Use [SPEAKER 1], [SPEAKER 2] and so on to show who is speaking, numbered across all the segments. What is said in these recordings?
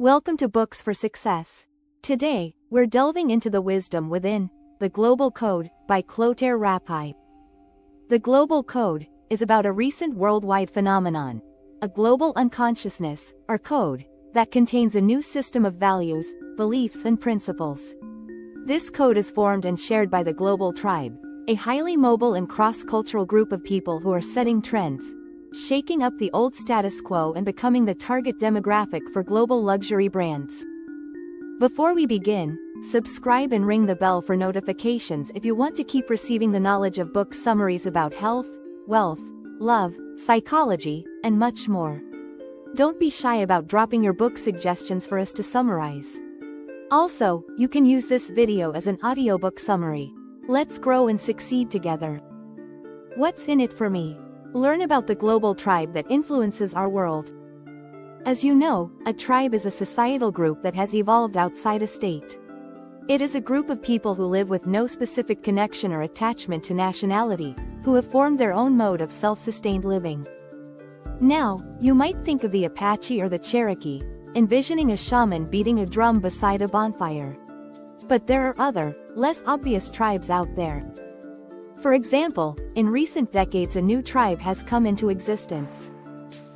[SPEAKER 1] Welcome to Books for Success. Today, we're delving into the wisdom within The Global Code by Clotaire Rapaille. The Global Code is about a recent worldwide phenomenon, a global unconsciousness, or code, that contains a new system of values, beliefs and principles. This code is formed and shared by the Global Tribe, a highly mobile and cross-cultural group of people who are setting trends, shaking up the old status quo and becoming the target demographic for global luxury brands. Before we begin, subscribe and ring the bell for notifications if you want to keep receiving the knowledge of book summaries about health, wealth, love, psychology, and much more. Don't be shy about dropping your book suggestions for us to summarize. Also, you can use this video as an audiobook summary. Let's grow and succeed together. What's in it for me? Learn about the global tribe that influences our world. As you know, a tribe is a societal group that has evolved outside a state. It is a group of people who live with no specific connection or attachment to nationality, who have formed their own mode of self-sustained living. Now, you might think of the Apache or the Cherokee, envisioning a shaman beating a drum beside a bonfire. But there are other, less obvious tribes out there. For example, in recent decades a new tribe has come into existence.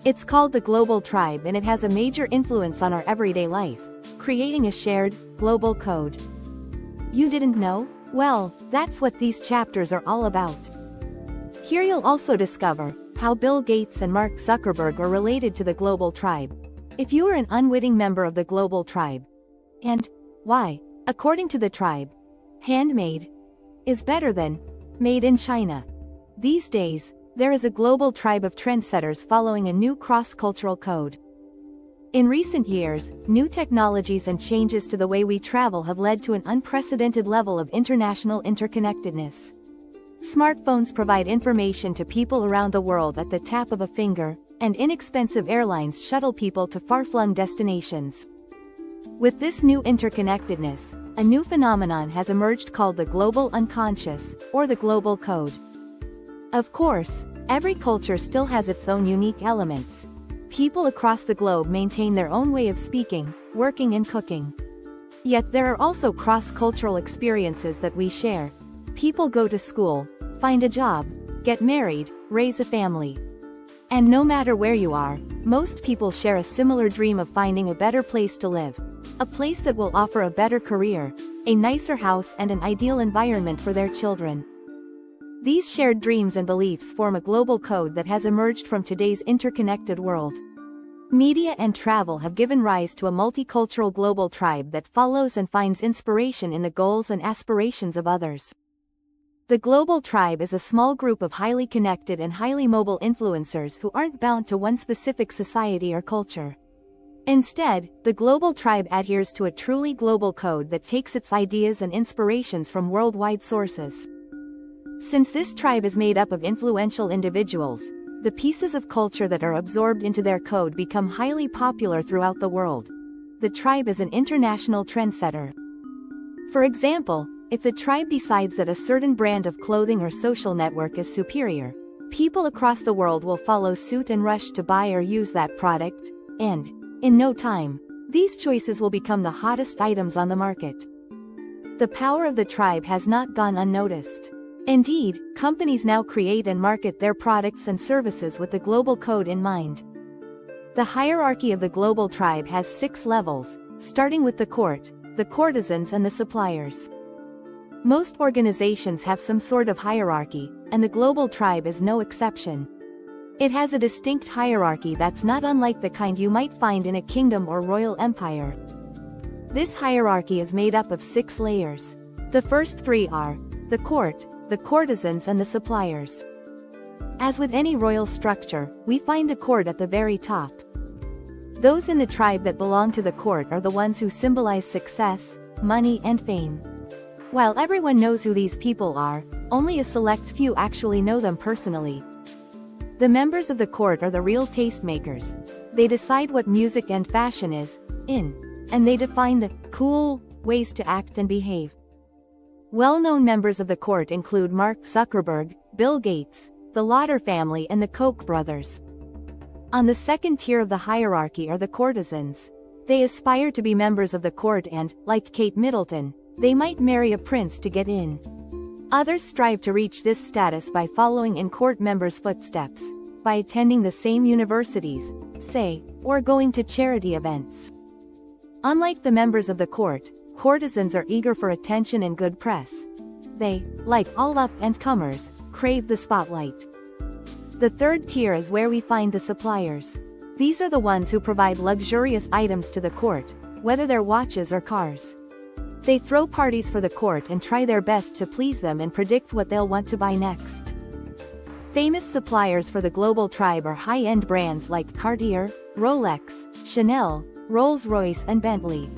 [SPEAKER 1] It's called the Global Tribe and it has a major influence on our everyday life, creating a shared, global code. You didn't know? Well, that's what these chapters are all about. Here you'll also discover how Bill Gates and Mark Zuckerberg are related to the Global Tribe, if you are an unwitting member of the Global Tribe. And why, according to the tribe, handmade is better than made in China. These days, there is a global tribe of trendsetters following a new cross-cultural code. In recent years, new technologies and changes to the way we travel have led to an unprecedented level of international interconnectedness. Smartphones provide information to people around the world at the tap of a finger, and inexpensive airlines shuttle people to far-flung destinations. With this new interconnectedness, a new phenomenon has emerged called the global unconscious, or the global code. Of course, every culture still has its own unique elements. People across the globe maintain their own way of speaking, working and cooking. Yet there are also cross-cultural experiences that we share. People go to school, find a job, get married, raise a family. And no matter where you are, most people share a similar dream of finding a better place to live. A place that will offer a better career, a nicer house and an ideal environment for their children. These shared dreams and beliefs form a global code that has emerged from today's interconnected world. Media and travel have given rise to a multicultural global tribe that follows and finds inspiration in the goals and aspirations of others. The Global Tribe is a small group of highly connected and highly mobile influencers who aren't bound to one specific society or culture. Instead, the Global Tribe adheres to a truly global code that takes its ideas and inspirations from worldwide sources. Since this tribe is made up of influential individuals, the pieces of culture that are absorbed into their code become highly popular throughout the world. The tribe is an international trendsetter. For example, if the tribe decides that a certain brand of clothing or social network is superior, people across the world will follow suit and rush to buy or use that product, and, in no time, these choices will become the hottest items on the market. The power of the tribe has not gone unnoticed. Indeed, companies now create and market their products and services with the global code in mind. The hierarchy of the global tribe has 6 levels, starting with the court, the courtesans and the suppliers. Most organizations have some sort of hierarchy, and the global tribe is no exception. It has a distinct hierarchy that's not unlike the kind you might find in a kingdom or royal empire. This hierarchy is made up of 6 layers. The first 3 are the court, the courtesans and the suppliers. As with any royal structure, we find the court at the very top. Those in the tribe that belong to the court are the ones who symbolize success, money and fame. While everyone knows who these people are, only a select few actually know them personally. The members of the court are the real tastemakers. They decide what music and fashion is in, and they define the cool ways to act and behave. Well-known members of the court include Mark Zuckerberg, Bill Gates, the Lauder family and the Koch brothers. On the second tier of the hierarchy are the courtesans. They aspire to be members of the court and, like Kate Middleton, they might marry a prince to get in. Others strive to reach this status by following in court members' footsteps, by attending the same universities, say, or going to charity events. Unlike the members of the court, courtesans are eager for attention and good press. They, like all up-and-comers, crave the spotlight. The third tier is where we find the suppliers. These are the ones who provide luxurious items to the court, whether they're watches or cars. They throw parties for the court and try their best to please them and predict what they'll want to buy next. Famous suppliers for the global tribe are high-end brands like Cartier, Rolex, Chanel, Rolls-Royce and Bentley.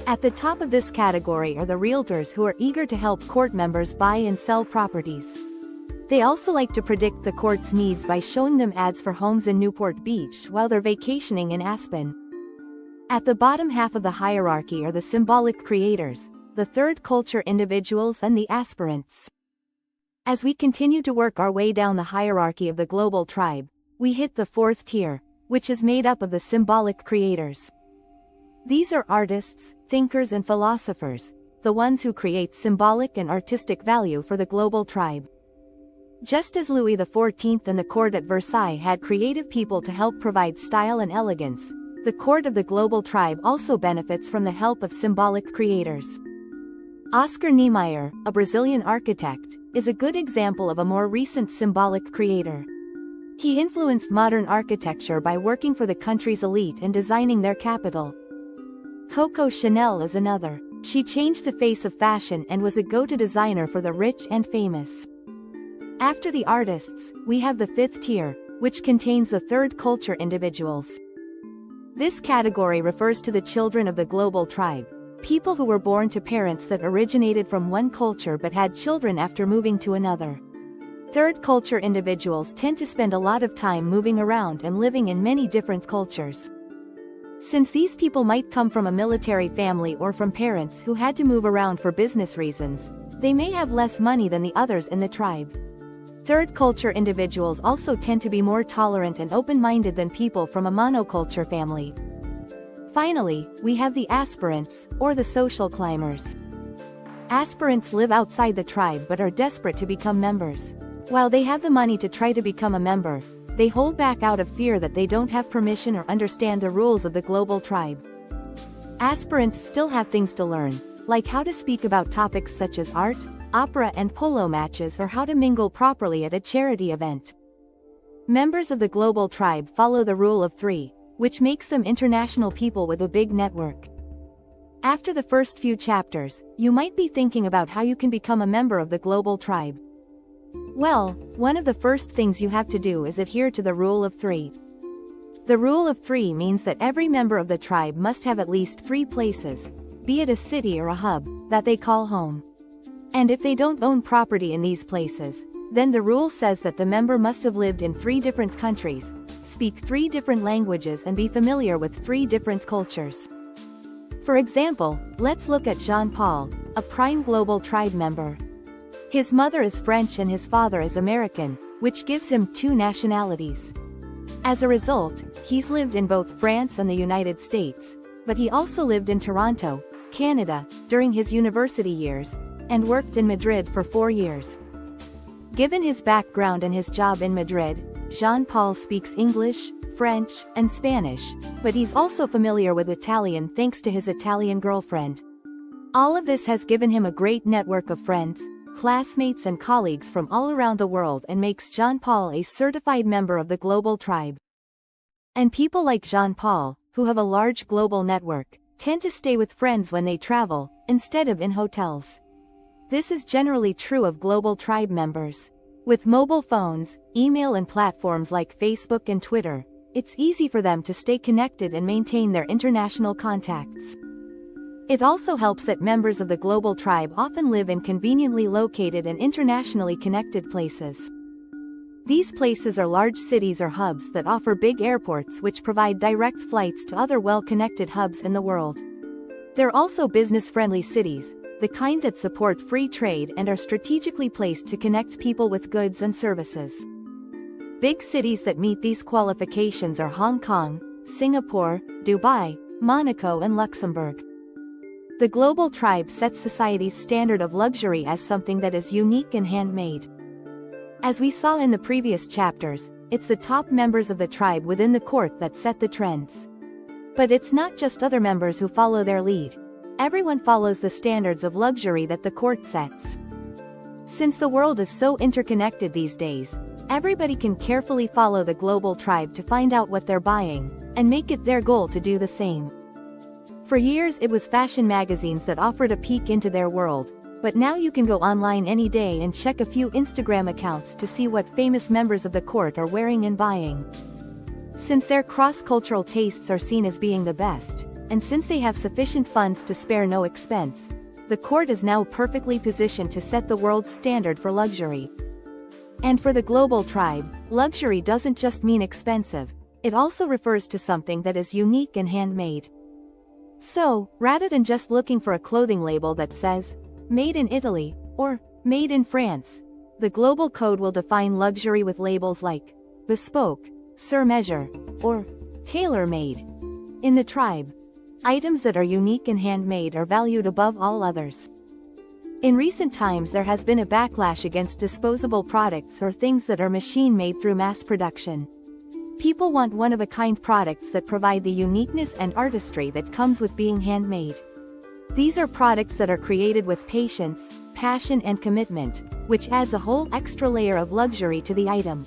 [SPEAKER 1] At the top of this category are the realtors who are eager to help court members buy and sell properties. They also like to predict the court's needs by showing them ads for homes in Newport Beach while they're vacationing in Aspen. At the bottom half of the hierarchy are the symbolic creators, the third culture individuals and the aspirants. As we continue to work our way down the hierarchy of the global tribe, we hit the fourth tier, which is made up of the symbolic creators. These are artists, thinkers and philosophers, the ones who create symbolic and artistic value for the global tribe. Just as Louis XIV and the court at Versailles had creative people to help provide style and elegance, the court of the global tribe also benefits from the help of symbolic creators. Oscar Niemeyer, a Brazilian architect, is a good example of a more recent symbolic creator. He influenced modern architecture by working for the country's elite and designing their capital. Coco Chanel is another. She changed the face of fashion and was a go-to designer for the rich and famous. After the artists, we have the fifth tier, which contains the third culture individuals. This category refers to the children of the global tribe, people who were born to parents that originated from one culture but had children after moving to another. Third culture individuals tend to spend a lot of time moving around and living in many different cultures. Since these people might come from a military family or from parents who had to move around for business reasons, they may have less money than the others in the tribe. Third culture individuals also tend to be more tolerant and open-minded than people from a monoculture family. Finally, we have the aspirants, or the social climbers. Aspirants live outside the tribe but are desperate to become members. While they have the money to try to become a member, they hold back out of fear that they don't have permission or understand the rules of the global tribe. Aspirants still have things to learn, like how to speak about topics such as art, opera and polo matches or how to mingle properly at a charity event. Members of the global tribe follow the rule of three, which makes them international people with a big network. After the first few chapters, you might be thinking about how you can become a member of the global tribe. Well, one of the first things you have to do is adhere to the rule of three. The rule of three means that every member of the tribe must have at least 3 places, be it a city or a hub, that they call home. And if they don't own property in these places, then the rule says that the member must have lived in 3 different countries, speak 3 different languages and be familiar with 3 different cultures. For example, let's look at Jean-Paul, a prime global tribe member. His mother is French and his father is American, which gives him 2 nationalities. As a result, he's lived in both France and the United States, but he also lived in Toronto, Canada, during his university years, and worked in Madrid for 4 years. Given his background and his job in Madrid, Jean-Paul speaks English, French, and Spanish, but he's also familiar with Italian thanks to his Italian girlfriend. All of this has given him a great network of friends, classmates and colleagues from all around the world and makes Jean-Paul a certified member of the global tribe. And people like Jean-Paul, who have a large global network, tend to stay with friends when they travel, instead of in hotels. This is generally true of global tribe members. With mobile phones, email and platforms like Facebook and Twitter, it's easy for them to stay connected and maintain their international contacts. It also helps that members of the global tribe often live in conveniently located and internationally connected places. These places are large cities or hubs that offer big airports which provide direct flights to other well-connected hubs in the world. They're also business-friendly cities, the kind that support free trade and are strategically placed to connect people with goods and services. Big cities that meet these qualifications are Hong Kong, Singapore, Dubai, Monaco and Luxembourg. The global tribe sets society's standard of luxury as something that is unique and handmade. As we saw in the previous chapters, it's the top members of the tribe within the court that set the trends. But it's not just other members who follow their lead. Everyone follows the standards of luxury that the court sets. Since the world is so interconnected these days, everybody can carefully follow the global tribe to find out what they're buying, and make it their goal to do the same. For years it was fashion magazines that offered a peek into their world, but now you can go online any day and check a few Instagram accounts to see what famous members of the court are wearing and buying. Since their cross-cultural tastes are seen as being the best, and since they have sufficient funds to spare no expense, the court is now perfectly positioned to set the world's standard for luxury. And for the global tribe, luxury doesn't just mean expensive, it also refers to something that is unique and handmade. So, rather than just looking for a clothing label that says, "Made in Italy," or "Made in France," the global code will define luxury with labels like bespoke, sur mesure, or tailor-made. In the tribe, items that are unique and handmade are valued above all others. In recent times there has been a backlash against disposable products or things that are machine-made through mass production. People want one-of-a-kind products that provide the uniqueness and artistry that comes with being handmade. These are products that are created with patience, passion and commitment, which adds a whole extra layer of luxury to the item.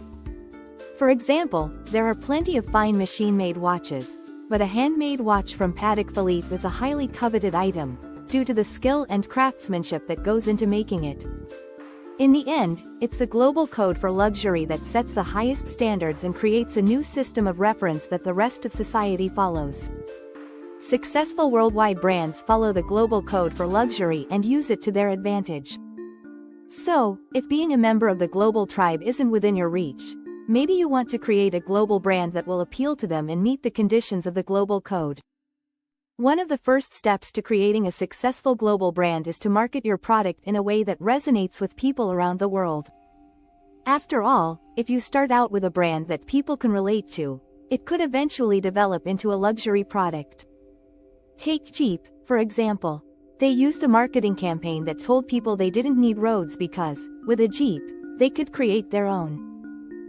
[SPEAKER 1] For example, there are plenty of fine machine-made watches, but a handmade watch from Patek Philippe is a highly coveted item, due to the skill and craftsmanship that goes into making it. In the end, it's the global code for luxury that sets the highest standards and creates a new system of reference that the rest of society follows. Successful worldwide brands follow the global code for luxury and use it to their advantage. So, if being a member of the global tribe isn't within your reach, maybe you want to create a global brand that will appeal to them and meet the conditions of the global code. One of the first steps to creating a successful global brand is to market your product in a way that resonates with people around the world. After all, if you start out with a brand that people can relate to, it could eventually develop into a luxury product. Take Jeep, for example. They used a marketing campaign that told people they didn't need roads because, with a Jeep, they could create their own.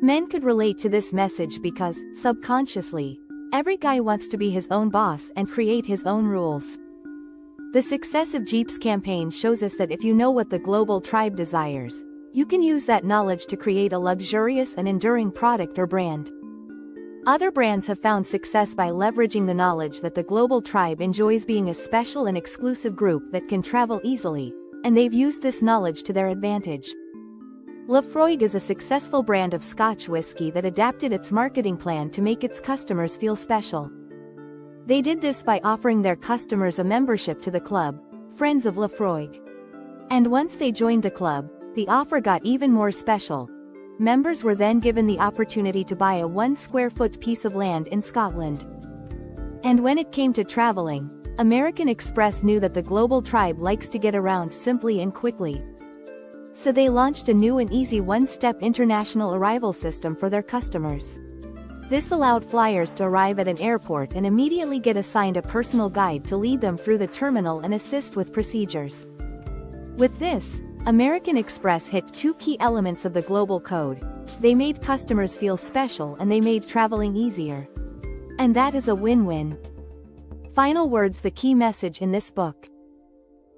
[SPEAKER 1] Men could relate to this message because, subconsciously, every guy wants to be his own boss and create his own rules. The success of Jeep's campaign shows us that if you know what the global tribe desires, you can use that knowledge to create a luxurious and enduring product or brand. Other brands have found success by leveraging the knowledge that the global tribe enjoys being a special and exclusive group that can travel easily, and they've used this knowledge to their advantage. Laphroaig is a successful brand of Scotch whiskey that adapted its marketing plan to make its customers feel special. They did this by offering their customers a membership to the club, Friends of Laphroaig. And once they joined the club, the offer got even more special. Members were then given the opportunity to buy a 1 square foot piece of land in Scotland. And when it came to traveling, American Express knew that the global tribe likes to get around simply and quickly. So they launched a new and easy one-step international arrival system for their customers. This allowed flyers to arrive at an airport and immediately get assigned a personal guide to lead them through the terminal and assist with procedures. With this, American Express hit two key elements of the global code. They made customers feel special and they made traveling easier. And that is a win-win. Final words: the key message in this book.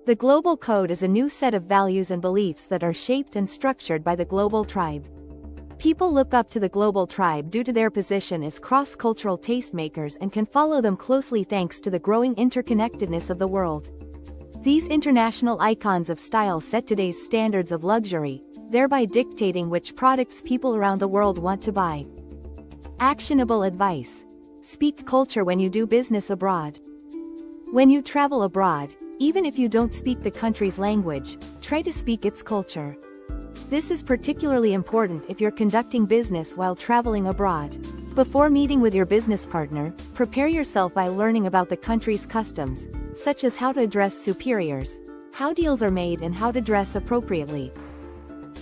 [SPEAKER 1] The global code is a new set of values and beliefs that are shaped and structured by the global tribe. People look up to the global tribe due to their position as cross-cultural tastemakers and can follow them closely thanks to the growing interconnectedness of the world. These international icons of style set today's standards of luxury, thereby dictating which products people around the world want to buy. Actionable advice. Speak culture when you do business abroad. When you travel abroad, even if you don't speak the country's language, try to speak its culture. This is particularly important if you're conducting business while traveling abroad. Before meeting with your business partner, prepare yourself by learning about the country's customs, such as how to address superiors, how deals are made and how to dress appropriately.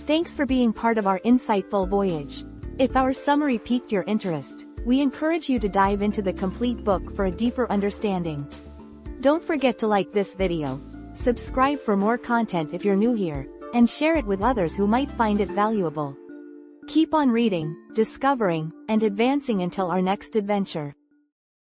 [SPEAKER 1] Thanks for being part of our insightful voyage. If our summary piqued your interest, We encourage you to dive into the complete book for a deeper understanding. Don't forget to like this video, subscribe for more content if you're new here, and share it with others who might find it valuable. Keep on reading, discovering, and advancing until our next adventure.